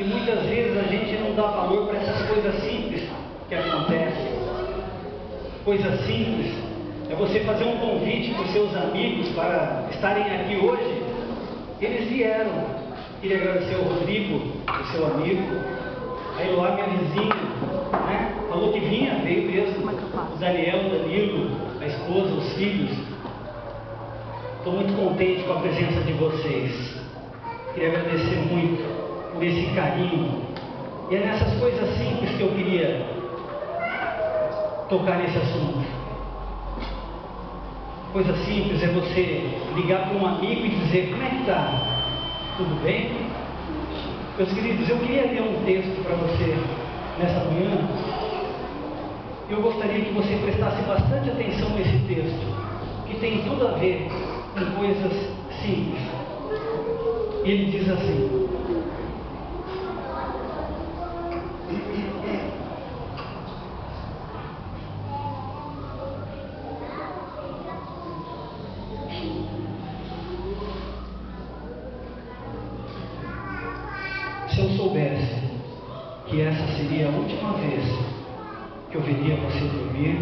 E muitas vezes a gente não dá valor para essas coisas simples que acontecem. Coisas simples é você fazer um convite para os seus amigos para estarem aqui hoje. Eles vieram. Queria agradecer ao Rodrigo, o seu amigo, a Eloá, minha vizinha, né? Falou que vinha, veio mesmo. O Daniel, o Danilo, a esposa, os filhos. Estou muito contente com a presença de vocês. Queria agradecer muito por esse carinho. E é nessas coisas simples que eu queria tocar nesse assunto. Coisa simples é você ligar para um amigo e dizer: como é que está? Tudo bem? Meus queridos, eu queria ler um texto para você nessa manhã. Eu gostaria que você prestasse bastante atenção nesse texto, que tem tudo a ver com coisas simples. E ele diz assim: se eu soubesse que essa seria a última vez que eu veria você dormir,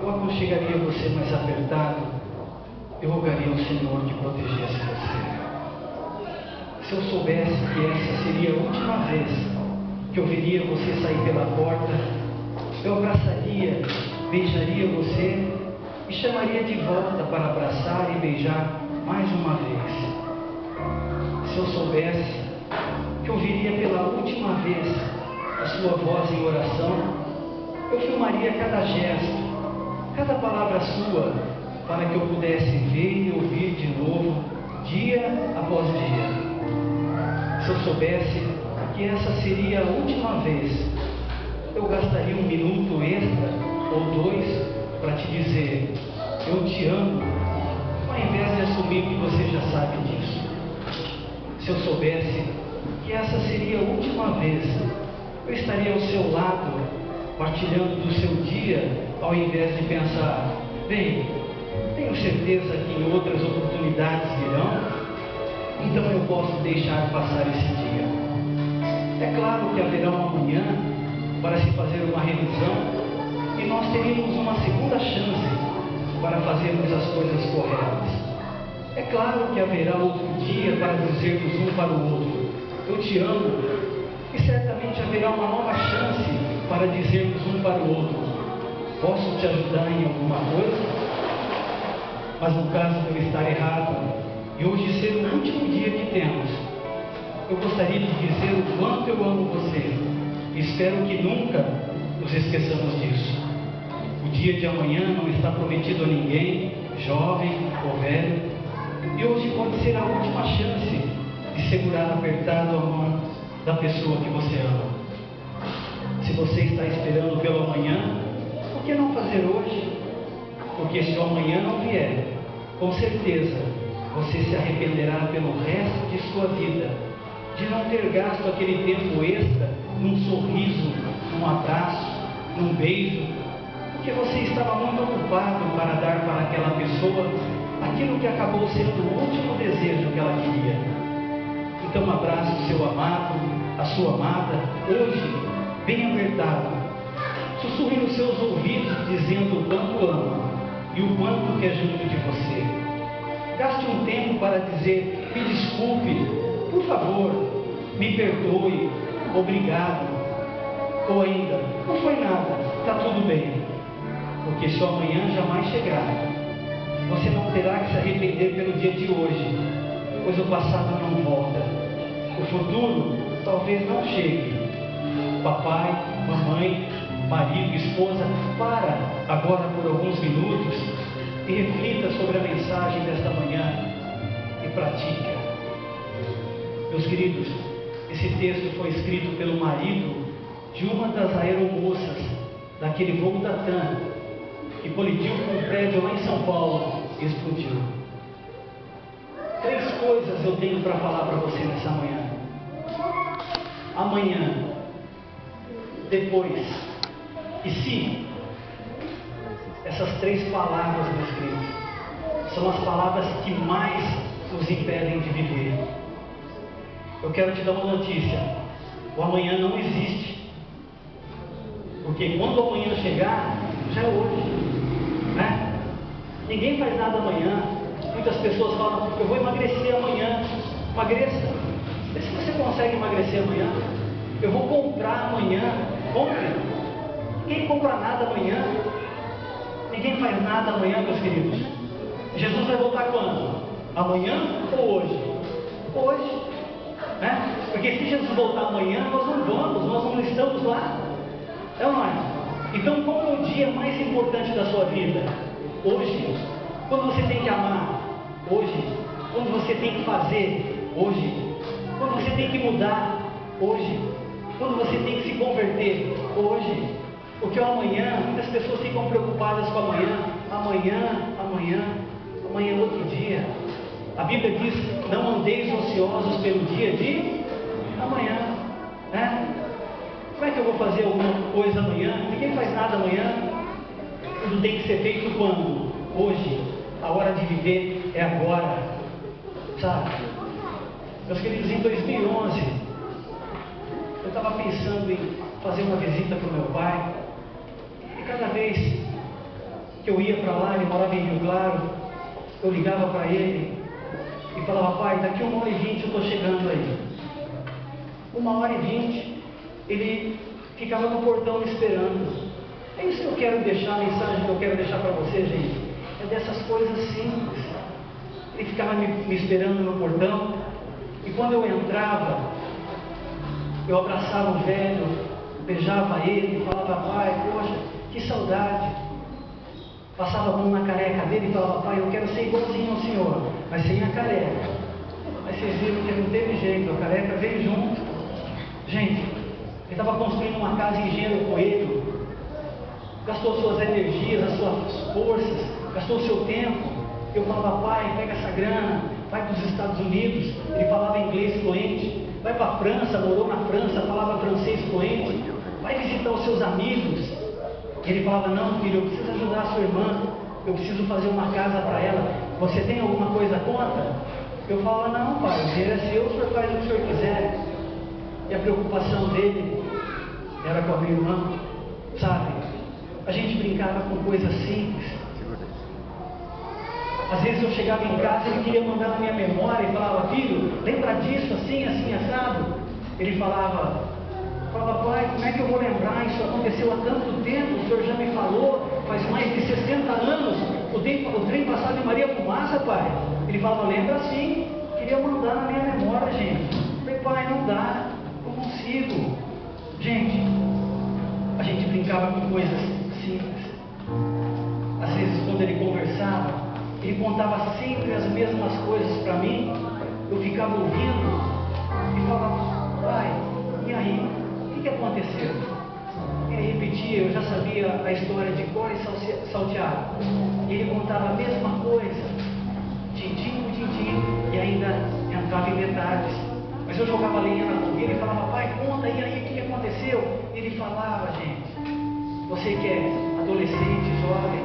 eu aconchegaria você mais apertado, eu rogaria ao Senhor que protegesse você. Se eu soubesse que essa seria a última vez que eu veria você sair pela porta, eu abraçaria, beijaria você e chamaria de volta para abraçar e beijar mais uma vez. Se eu soubesse que ouviria pela última vez a sua voz em oração, eu filmaria cada gesto, cada palavra sua, para que eu pudesse ver e ouvir de novo, dia após dia. Se eu soubesse que essa seria a última vez, eu gastaria um minuto extra ou dois para te dizer: eu te amo, ao invés de assumir que você já sabe disso. Se eu soubesse que essa seria a última vez, eu estaria ao seu lado, partilhando do seu dia, ao invés de pensar: bem, tenho certeza que em outras oportunidades virão, então eu posso deixar passar esse dia. É claro que haverá um amanhã para se fazer uma revisão e nós teríamos uma segunda chance para fazermos as coisas corretas. É claro que haverá outro dia para dizermos um para o outro: eu te amo, e certamente haverá uma nova chance para dizermos um para o outro: posso te ajudar em alguma coisa? Mas no caso de eu estar errado e hoje ser o último dia que temos, eu gostaria de dizer o quanto eu amo você e espero que nunca nos esqueçamos disso. O dia de amanhã não está prometido a ninguém, jovem ou velho, e hoje pode ser a última chance de segurar apertado a mão da pessoa que você ama. Se você está esperando pelo amanhã, por que não fazer hoje? Porque se o amanhã não vier, com certeza você se arrependerá pelo resto de sua vida de não ter gasto aquele tempo extra num sorriso, num abraço, num beijo, porque você estava muito ocupado para dar para aquela pessoa aquilo que acabou sendo o último desejo que ela queria. Então abrace o seu amado, a sua amada, hoje, bem apertado. Sussurre nos seus ouvidos dizendo o quanto ama e o quanto quer junto de você. Gaste um tempo para dizer: me desculpe, por favor, me perdoe, obrigado. Ou ainda: não foi nada, está tudo bem. Porque se o amanhã jamais chegar, você não terá que se arrepender pelo dia de hoje, pois o passado não volta. O futuro talvez não chegue. Papai, mamãe, marido, esposa, para agora por alguns minutos e reflita sobre a mensagem desta manhã e pratica. Meus queridos, esse texto foi escrito pelo marido de uma das aeromoças daquele voo da TAM que colidiu com um prédio lá em São Paulo e explodiu. 3 coisas eu tenho para falar para você nessa manhã. Amanhã, depois e se. Essas 3 palavras, meus queridos, são as palavras que mais nos impedem de viver. Eu quero te dar uma notícia: o amanhã não existe, porque quando o amanhã chegar, já é hoje, né? Ninguém faz nada amanhã. Muitas pessoas falam: eu vou emagrecer amanhã. Emagreça. Vê se você consegue emagrecer amanhã. Eu vou comprar amanhã. Compre. Ninguém compra nada amanhã. Ninguém faz nada amanhã, meus queridos. Jesus vai voltar quando? Amanhã ou hoje? Hoje, né? Porque se Jesus voltar amanhã, nós não vamos, nós não estamos lá. É ou não é? Então, qual é o dia mais importante da sua vida? Hoje. Quando você tem que amar? Hoje. Quando você tem que fazer? Hoje. Quando você tem que mudar? Hoje. Quando você tem que se converter? Hoje. Porque o amanhã, muitas pessoas ficam preocupadas com amanhã. Amanhã é outro dia. A Bíblia diz: não andeis ociosos pelo dia de amanhã, né? Como é que eu vou fazer alguma coisa amanhã? Ninguém faz nada amanhã. Tudo tem que ser feito quando? Hoje. A hora de viver é agora, sabe? Meus queridos, em 2011 eu estava pensando em fazer uma visita para o meu pai, e cada vez que eu ia para lá, ele morava em Rio Claro, eu ligava para ele e falava: pai, daqui 1h20 eu estou chegando aí. 1h20, ele ficava no portão me esperando. É isso que eu quero deixar, a mensagem que eu quero deixar para você, gente. É dessas coisas simples. Ele ficava me esperando no portão, e quando eu entrava, eu abraçava o velho, beijava ele e falava: pai, poxa, que saudade. Passava a mão na careca dele e falava: pai, eu quero ser igualzinho ao senhor, mas sem a careca. Mas vocês viram que não teve jeito, a careca veio junto. Gente, ele estava construindo uma casa em Engenheiro Coelho, gastou suas energias, as suas forças, gastou o seu tempo. Eu falava: pai, pega essa grana, vai para os Estados Unidos. Ele falava inglês fluente. Vai para a França, morou na França, falava francês fluente. Vai visitar os seus amigos. Ele falava: não, filho, eu preciso ajudar a sua irmã, eu preciso fazer uma casa para ela. Você tem alguma coisa contra? Eu falava: não, pai, o dinheiro é seu, o senhor faz o que o senhor quiser. E a preocupação dele era com a minha irmã, sabe? A gente brincava com coisas simples. Às vezes eu chegava em casa e ele queria mandar na minha memória e falava: filho, lembra disso, assim, assim, assado? Ele falava: pai, como é que eu vou lembrar? Isso aconteceu há tanto tempo, o senhor já me falou, faz mais de 60 anos, o trem passava em Maria Fumaça, pai. Ele falava: lembra sim, queria mandar na minha memória, gente. Eu falei: pai, não dá, não consigo. Gente, a gente brincava com coisas simples. Às vezes, quando ele conversava, ele contava sempre as mesmas coisas para mim. Eu ficava ouvindo e falava: pai, e aí? O que aconteceu? E ele repetia, eu já sabia a história de cor e salteado. E ele contava a mesma coisa, tintim por tintim, e ainda entrava em detalhes. Mas eu jogava lenha na fogueira e falava: pai, conta, e aí, o que aconteceu? E ele falava: gente, você que é adolescente, jovem,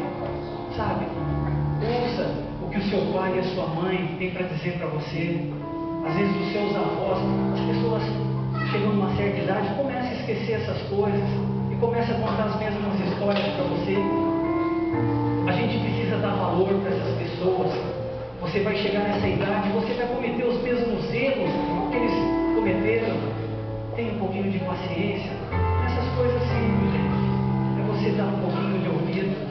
sabe, ouça o que o seu pai e a sua mãe têm para dizer para você. Às vezes os seus avós, as pessoas chegam numa certa idade, começam a esquecer essas coisas e começam a contar as mesmas histórias para você. A gente precisa dar valor para essas pessoas. Você vai chegar nessa idade, você vai cometer os mesmos erros que eles cometeram. Tenha um pouquinho de paciência. Essas coisas simples, gente. É você dar um pouquinho de ouvido.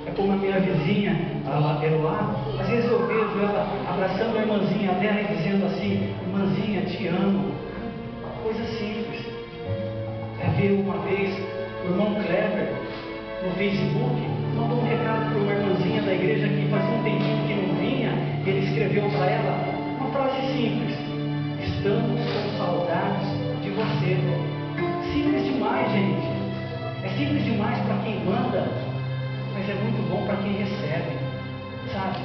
É como a minha vizinha, a Eloá, às vezes eu vejo ela abraçando a irmãzinha dela e dizendo assim: irmãzinha, te amo. Coisa simples. É ver uma vez o irmão Kleber no Facebook, mandou um recado para uma irmãzinha da igreja que fazia um tempinho que não vinha, e ele escreveu para ela uma frase simples: estamos com saudades de você. Simples demais, gente. É simples demais para quem manda, mas é muito bom para quem recebe, sabe?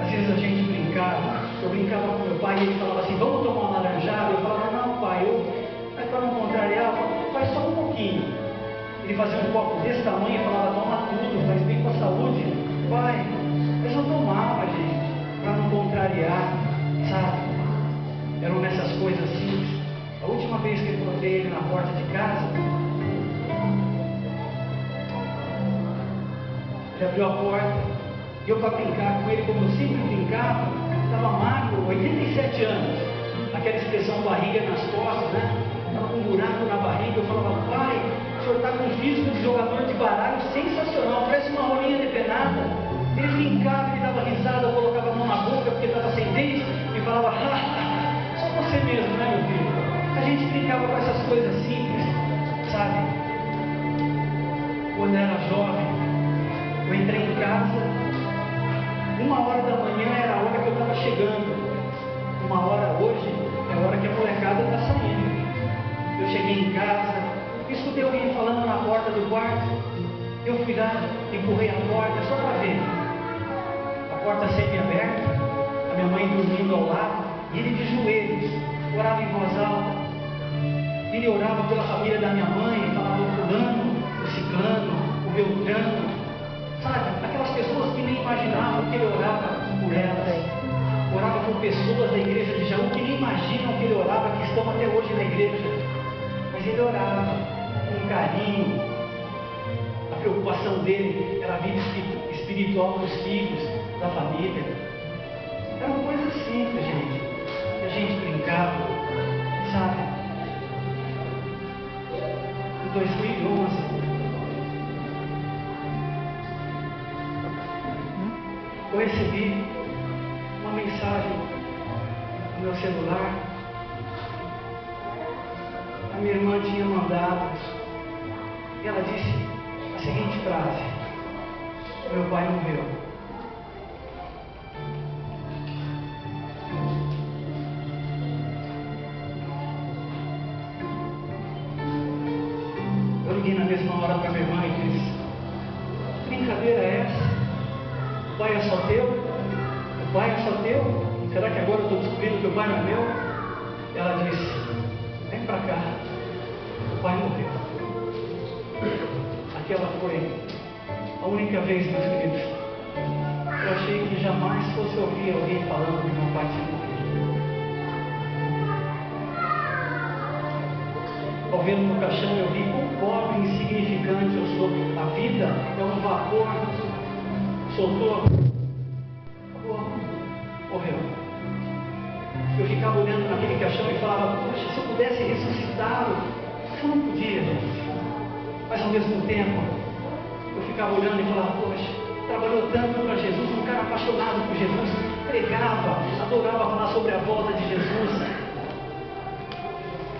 Às vezes a gente brincava, eu brincava com meu pai e ele falava assim: vamos tomar uma laranjada? Eu falava: não, pai, mas para não contrariar, faz só um pouquinho. Ele fazia um copo desse tamanho e falava: toma tudo, faz bem com a saúde. Pai, mas eu tomava, gente, para não contrariar, sabe? encontrei ele na porta de casa. Ele abriu a porta e eu, para brincar com ele, como eu sempre brincava, estava magro, 87 anos, aquela expressão barriga nas costas, né? Estava com um buraco na barriga. Eu falava: pai, o senhor está com um físico de jogador de baralho sensacional, parece uma rolinha depenada. Ele brincava, ele dava risada, eu colocava a mão na boca porque estava sem dente e falava: só você mesmo, né, meu filho? A gente brincava com essas coisas simples, sabe? Quando eu era jovem, eu entrei em casa, 1h da manhã era a hora que eu estava chegando. 1h hoje é a hora que a molecada está saindo. Eu cheguei em casa, escutei alguém falando na porta do quarto. Eu fui lá, empurrei a porta só para ver. A porta semi-aberta, a minha mãe dormindo ao lado, e ele de joelhos, orava em voz alta. Ele orava pela família da minha mãe, falava: o fulano, o ciclano, o beltrano, sabe? Aquelas pessoas que nem imaginavam que ele orava por elas. Orava por pessoas da igreja de Jaú que nem imaginam que ele orava, que estão até hoje na igreja. Mas ele orava com carinho. A preocupação dele era a vida espiritual dos filhos, da família. Eram coisas simples, gente, que a gente brincava, sabe? Em 2011, eu recebi uma mensagem no meu celular. A minha irmã tinha mandado, e ela disse a seguinte frase: meu pai morreu. Eu liguei na mesma hora para minha irmã e disse: que brincadeira é essa? O pai é só teu? O pai é só teu? Será que agora eu estou descobrindo que o pai não é meu? Ela disse: vem para cá, o pai morreu. Aquela foi a única vez, meus queridos, eu achei que jamais fosse ouvir alguém falando que meu pai tinha morrido. Ao vê-lo no caixão, eu vi quão pobre e insignificante eu sou. A vida é um vapor. Soltou, acabou, morreu. Eu ficava olhando naquele caixão e falava: poxa, se eu pudesse ressuscitá-lo. Eu não podia, gente. Mas ao mesmo tempo, eu ficava olhando e falava: poxa, trabalhou tanto para Jesus, um cara apaixonado por Jesus, pregava, adorava falar sobre a volta de Jesus.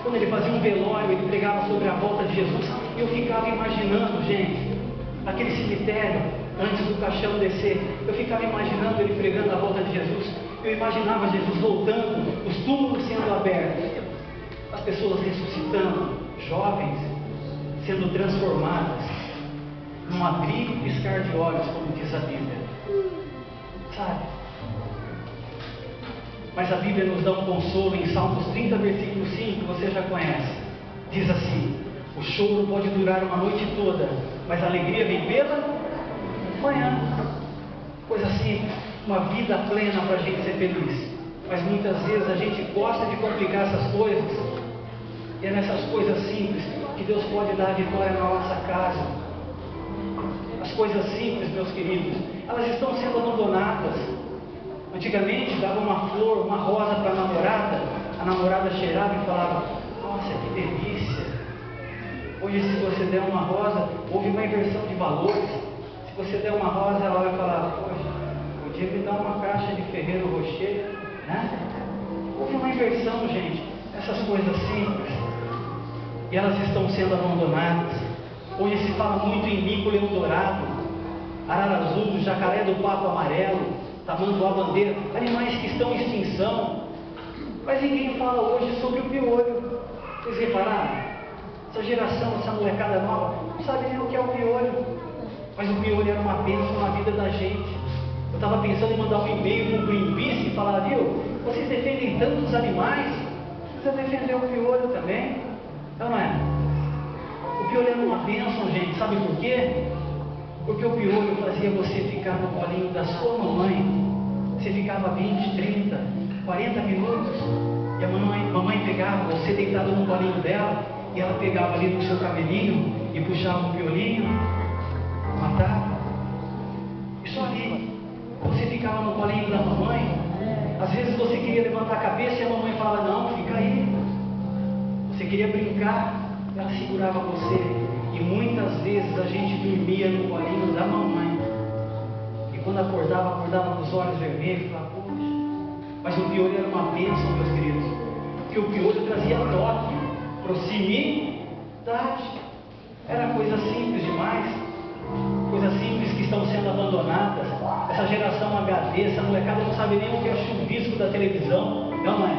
Quando ele fazia um velório, ele pregava sobre a volta de Jesus. E eu ficava imaginando, gente, aquele cemitério, antes do caixão descer, eu ficava imaginando ele pregando a volta de Jesus. Eu imaginava Jesus voltando, os túmulos sendo abertos, as pessoas ressuscitando, jovens sendo transformadas num abrir e piscar de olhos, como diz a Bíblia, sabe? Mas a Bíblia nos dá um consolo em Salmos 30, versículo 5, você já conhece. Diz assim: o choro pode durar uma noite toda, mas a alegria vem pela manhã. Coisa simples, uma vida plena para a gente ser feliz. Mas muitas vezes a gente gosta de complicar essas coisas, e é nessas coisas simples que Deus pode dar a vitória na nossa casa. As coisas simples, meus queridos, elas estão sendo abandonadas. Antigamente dava uma flor, uma rosa para a namorada cheirava e falava: nossa, que delícia. Hoje, se você der uma rosa, houve uma inversão de valores. Se você der uma rosa, ela vai falar: poxa, podia me dar uma caixa de Ferreiro Rocher, né? Houve uma inversão, gente, essas coisas simples, e elas estão sendo abandonadas. Hoje se fala muito em mico-leão dourado, arara azul, jacaré do papo amarelo, tamanduá-bandeira, animais que estão em extinção. Mas ninguém fala hoje sobre o piolho. Vocês repararam? Essa geração, essa molecada nova, não sabe nem o que é o piolho. Mas o piolho era uma bênção na vida da gente. Eu estava pensando em mandar um e-mail para o Greenpeace e falar: viu, vocês defendem tantos animais, precisa defender o piolho também. Então, não é? O piolho era uma bênção, gente. Sabe por quê? Porque o piolho fazia você ficar no colinho da sua mamãe. Você ficava 20, 30, 40 minutos. E a mamãe pegava você deitado no colinho dela, e ela pegava ali no seu cabelinho e puxava um violinho, matava. E só ali, você ficava no colinho da mamãe. Às vezes você queria levantar a cabeça e a mamãe falava, não, fica aí. Você queria brincar, ela segurava você. E muitas vezes a gente dormia no colinho da mamãe. E quando acordava com os olhos vermelhos, e falava, poxa. Mas o piolho era uma bênção, meus queridos. Porque o piolho trazia toque, proximidade. Era coisa simples demais. Coisas simples que estão sendo abandonadas. Essa geração HD, essa molecada não sabe nem o que é chuvisco da televisão. Não é?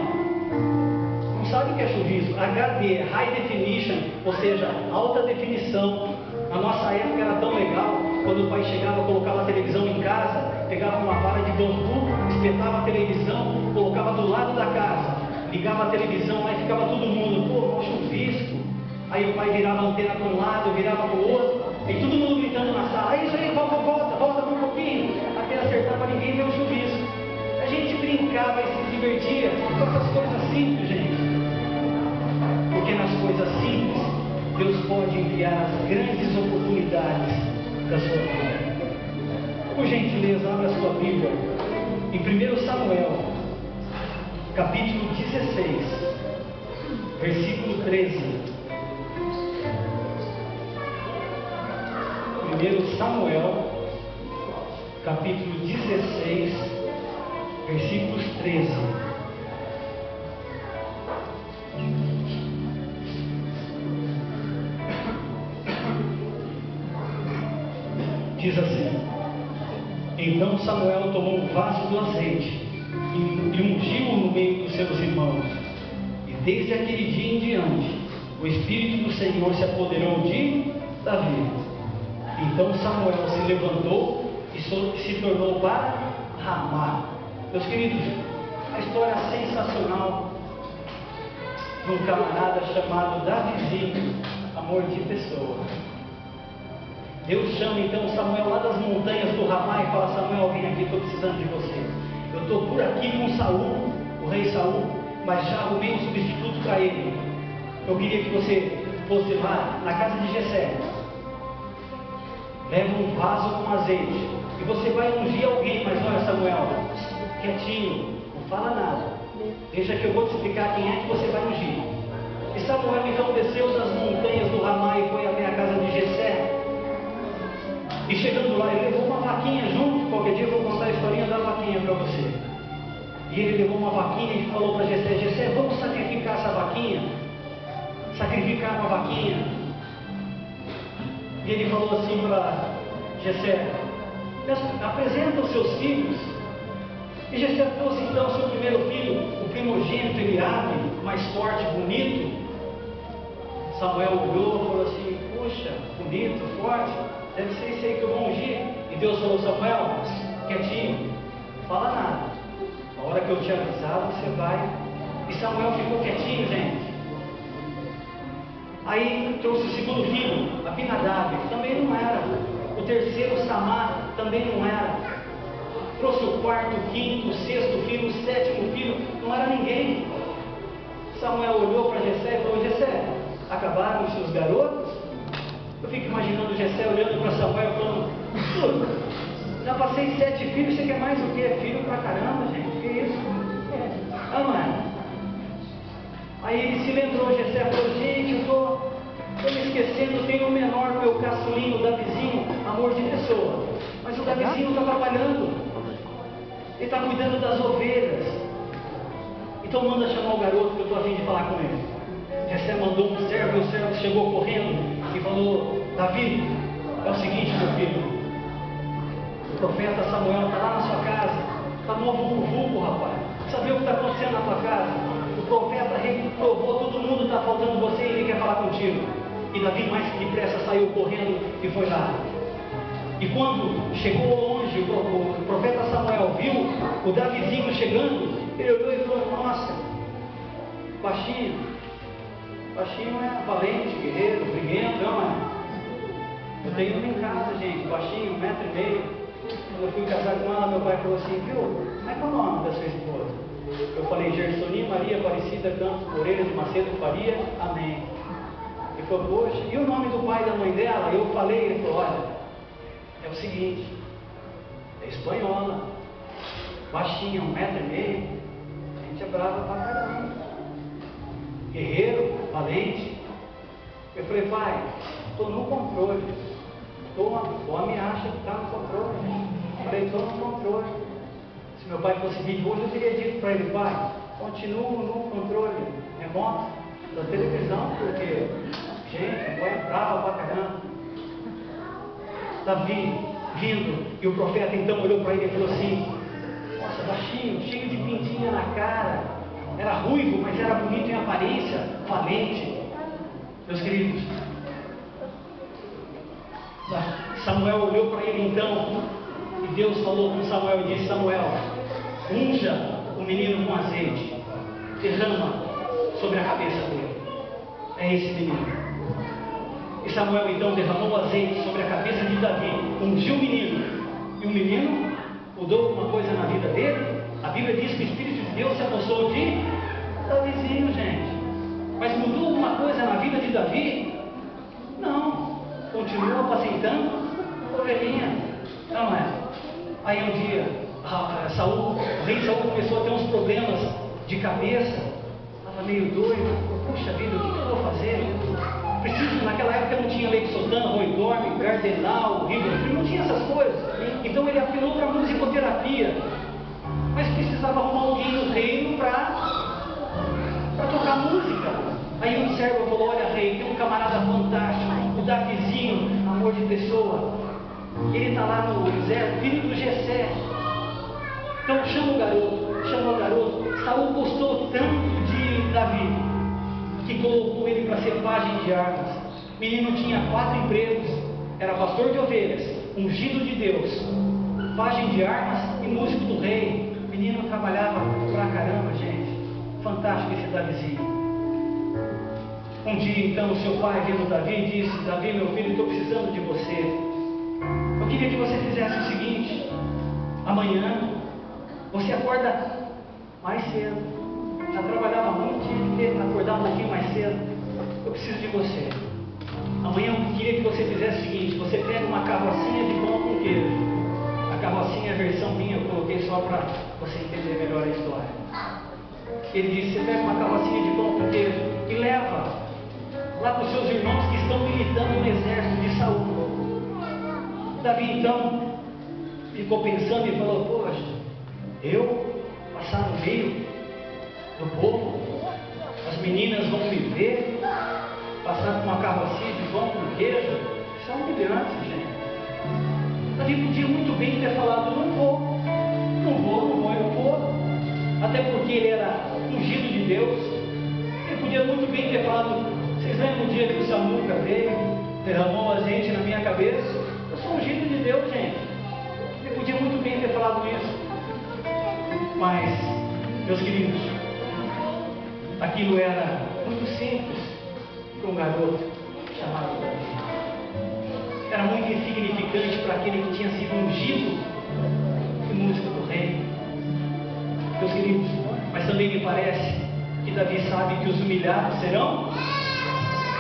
Não sabe o que é chuvisco. HD, High Definition, ou seja, alta definição. Na nossa época era tão legal, quando o pai chegava, colocava a televisão em casa, pegava uma vara de bambu, espetava a televisão, colocava do lado da casa, ligava a televisão, aí ficava todo mundo, pô, chuvisco. Aí o pai virava a antena para um lado, virava para o outro, e todo mundo gritando na sala, isso aí, volta um pouquinho, até acertar para ninguém ver o chuvisco. A gente brincava e se divertia com essas coisas simples, gente. Porque nas coisas simples, Deus pode enviar as grandes oportunidades da sua vida. Por gentileza, abra a sua Bíblia em 1 Samuel, capítulo 16, versículo 13. 1 Samuel, capítulo 16, versículos 13. Diz assim: Então Samuel tomou um vaso do azeite e ungiu-o no meio dos seus irmãos. E desde aquele dia em diante, o Espírito do Senhor se apoderou de Davi. Então Samuel se levantou e se tornou para Ramá. Meus queridos, a história sensacional de um camarada chamado Davizinho, amor de pessoa. Deus chama então Samuel lá das montanhas do Ramá e fala: Samuel, vem aqui, estou precisando de você. Eu estou por aqui com Saul, o rei Saul, mas já arrumei um substituto para ele. Eu queria que você fosse lá na casa de Jessé. Leva um vaso com azeite e você vai ungir alguém. Mas olha, Samuel, quietinho, não fala nada, deixa que eu vou te explicar quem é que você vai ungir. E Samuel então desceu das montanhas do Ramá e foi até a casa de Jessé. E chegando lá, ele levou uma vaquinha junto. Qualquer dia eu vou contar a historinha da vaquinha para você. E ele levou uma vaquinha e falou para Jessé: Jessé, vamos sacrificar essa vaquinha? Sacrificar uma vaquinha. E ele falou assim para Jessé: apresenta os seus filhos. E Jessé trouxe então o seu primeiro filho, o primogênito Eliabe, mais forte, bonito. Samuel olhou e falou assim: puxa, bonito, forte, deve ser isso aí que eu vou ungir. E Deus falou: Samuel, quietinho, não fala nada. Na hora que eu te avisar, você vai. E Samuel ficou quietinho, gente. Aí trouxe o segundo filho, Abinadab, também não era. O terceiro, Samar, também não era. Trouxe o quarto, o quinto, o sexto filho, o sétimo filho, não era ninguém. Samuel olhou para Jessé e falou: Jessé, acabaram os seus garotos? Eu fico imaginando Jessé olhando para Samuel falando: já passei 7 filhos, você quer mais o quê? Filho pra caramba, gente, que isso? Não é? Aí ele se lembrou, Jessé falou: gente, eu estou me esquecendo, tem o menor, meu caçulinho, o Davizinho, amor de pessoa. Mas o Davizinho está trabalhando, ele está cuidando das ovelhas. Então manda chamar o garoto, que eu estou a fim de falar com ele. Jessé mandou um servo, e o servo chegou correndo e falou: Davi, é o seguinte, meu filho, o profeta Samuel está lá na sua casa, está no vulco, rapaz. Sabe o que está acontecendo na tua casa? O profeta reprovou, todo mundo está faltando você e ele quer falar contigo. E Davi, mais que depressa, saiu correndo e foi lá. E quando chegou longe, o profeta Samuel viu o Davizinho chegando, ele olhou e falou: nossa, baixinho é valente, guerreiro, briguento, não é? Eu tenho uma em casa, gente, baixinho, 1,5 metros. Quando eu fui casar com ela, meu pai falou assim: viu, como é que é o nome da sua esposa? Eu falei, Gersoninho Maria Aparecida Campos Moreira de Macedo Faria, amém. Ele falou, poxa, e o nome do pai e da mãe dela? Eu falei, ele falou, olha, é o seguinte, é espanhola, baixinha, 1,5 m, a gente é brava pra caramba, guerreiro, valente. Eu falei, pai, estou no controle, o homem acha que está no controle, eu falei, estou no controle. Se meu pai fosse vivo hoje, eu teria dito para ele, pai, continuo no controle remoto da televisão, porque, gente, a mãe é brava pra caramba. Davi vindo, e o profeta então olhou para ele e falou assim, nossa, baixinho, cheio de pintinha na cara, era ruivo, mas era bonito em aparência, valente. Meus queridos, Samuel olhou para ele então, e Deus falou com Samuel e disse, Samuel, unja o menino com azeite, derrama sobre a cabeça dele. É esse menino. E Samuel então derramou o azeite sobre a cabeça de Davi, ungiu o menino. E o menino mudou alguma coisa na vida dele? A Bíblia diz que o Espírito de Deus se apossou de Davizinho, gente. Mas mudou alguma coisa na vida de Davi? Não. Continua apacentando ovelhinha. Não é? Aí um dia, o rei Saul começou a ter uns problemas de cabeça. Estava meio doido. Puxa vida, o que eu vou fazer? Preciso, naquela época não tinha leite sotana, roidorme, cardenal, rivotril, não tinha essas coisas. Então ele apelou para a musicoterapia. Mas precisava arrumar alguém no reino para tocar música. Aí um servo falou, olha rei, tem um camarada fantástico, o Davizinho, amor de pessoa. Ele está lá no exército, filho do Jessé. Então chama o garoto. Saul gostou tanto de Davi, que colocou ele para ser pajem de armas. O menino tinha 4 empregos, era pastor de ovelhas, ungido de Deus, pajem de armas e músico do rei. O menino trabalhava pra caramba, gente. Fantástico esse Davizinho. Um dia então o seu pai viu Davi e disse, Davi, meu filho, estou precisando de você. Eu queria que você fizesse o seguinte, amanhã você acorda mais cedo. Já trabalhava muito, tinha que acordar um pouquinho mais cedo. Eu preciso de você. Amanhã eu queria que você fizesse o seguinte, você pega uma carrocinha de pão com queijo. A carrocinha é a versão minha, eu coloquei só para você entender melhor a história. Ele disse, você pega uma carrocinha de pão com queijo e leva lá para os seus irmãos que estão militando no exército de Saul. Davi então ficou pensando e falou, poxa, eu passar no meio do povo, as meninas vão me ver, passar com uma carrocinha de pão com queijo, isso é humilhante, gente. Davi podia muito bem ter falado, eu vou. Até porque ele era ungido de Deus. Ele podia muito bem ter falado, vocês lembram o dia que o Samuca veio, derramou azeite na minha cabeça? Eu sou ungido de Deus, gente. Ele podia muito bem ter falado isso. Mas, meus queridos, aquilo era muito simples para um garoto chamado Davi. Era muito insignificante para aquele que tinha sido ungido e músico do rei. Meus queridos, mas também me parece que Davi sabe que os humilhados serão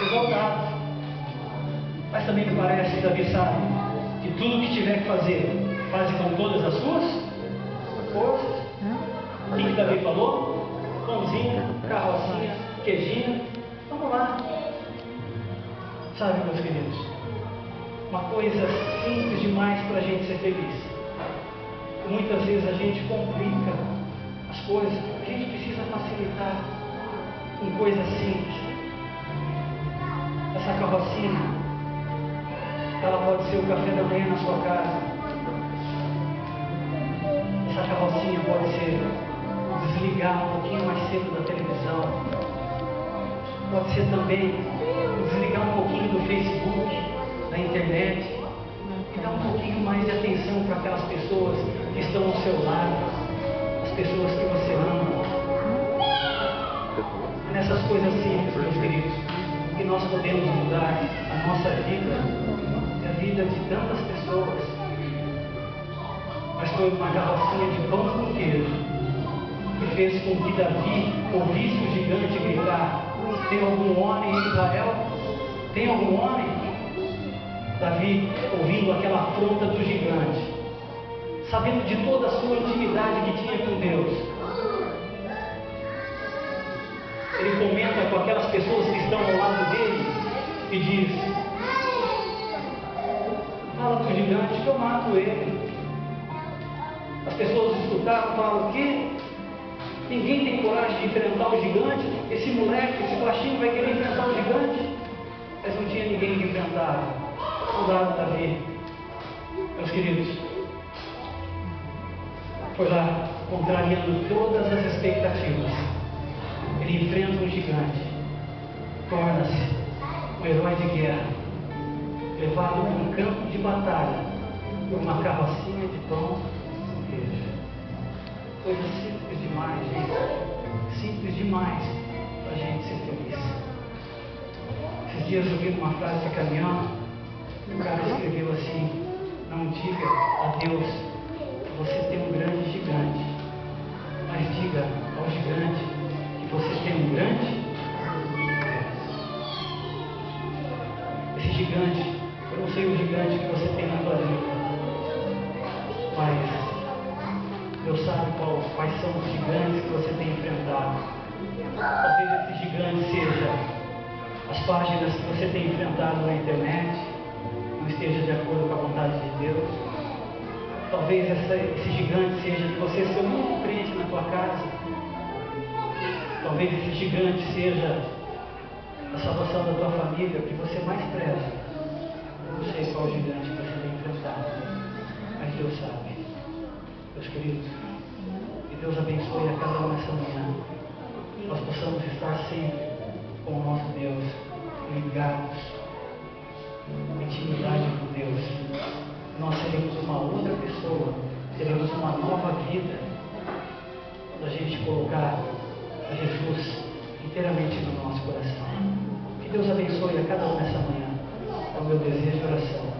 exaltados. Mas também me parece que Davi sabe que tudo que tiver que fazer, faz com todas as suas forças. O que Davi falou? Pãozinho, carrocinha, queijinho, vamos lá. Sabe, meus queridos, uma coisa simples demais para a gente ser feliz. Muitas vezes a gente complica as coisas, a gente precisa facilitar com coisas simples. Essa carrocinha, ela pode ser o café da manhã na sua casa. Essa carrocinha pode ser desligar um pouquinho mais cedo da televisão. Pode ser também desligar um pouquinho do Facebook, da internet, e dar um pouquinho mais de atenção para aquelas pessoas que estão ao seu lado, as pessoas que você ama. Nessas coisas simples, meus queridos, que nós podemos mudar a nossa vida e a vida de tantas pessoas. Mas foi uma carrocinha de pão com queijo que fez com que Davi ouvisse o gigante gritar: tem algum homem em Israel? Tem algum homem? Davi, ouvindo aquela afronta do gigante, sabendo de toda a sua intimidade que tinha com Deus, ele comenta com aquelas pessoas que estão ao lado dele e diz: fala para o gigante que eu mato ele. As pessoas escutaram e falaram: o quê? Ninguém tem coragem de enfrentar o gigante? Esse moleque, esse baixinho vai querer enfrentar o gigante? Mas não tinha ninguém que enfrentava. Mandaram Davi. Meus queridos, foi lá, contrariando todas as expectativas. Ele enfrenta um gigante, torna-se um herói de guerra, levado para um campo de batalha por uma carrocinha de pão e queijo. Coisa simples demais, gente. Simples demais para a gente ser feliz. Esses dias eu vi uma frase de caminhão, o cara escreveu assim: não diga a Deus que você tem um grande gigante, mas diga ao gigante que você tem um grande Deus. Esse gigante, eu não sei o gigante que você tem na sua vida, mas Deus sabe quais são os gigantes que você tem enfrentado. Talvez esse gigante seja as páginas que você tem enfrentado na internet, não esteja de acordo com a vontade de Deus. Talvez esse gigante seja de você ser muito crente na tua casa. Talvez esse gigante seja a salvação da tua família, que você mais preza. Eu não sei qual gigante você tem enfrentado, mas Deus sabe. Meus queridos, que Deus abençoe a cada um nessa manhã. Nós possamos estar sempre com o nosso Deus, ligados, intimidade com Deus. Nós seremos uma outra pessoa, teremos uma nova vida, quando a gente colocar a Jesus inteiramente no nosso coração. Que Deus abençoe a cada um nessa manhã. É o meu desejo de oração.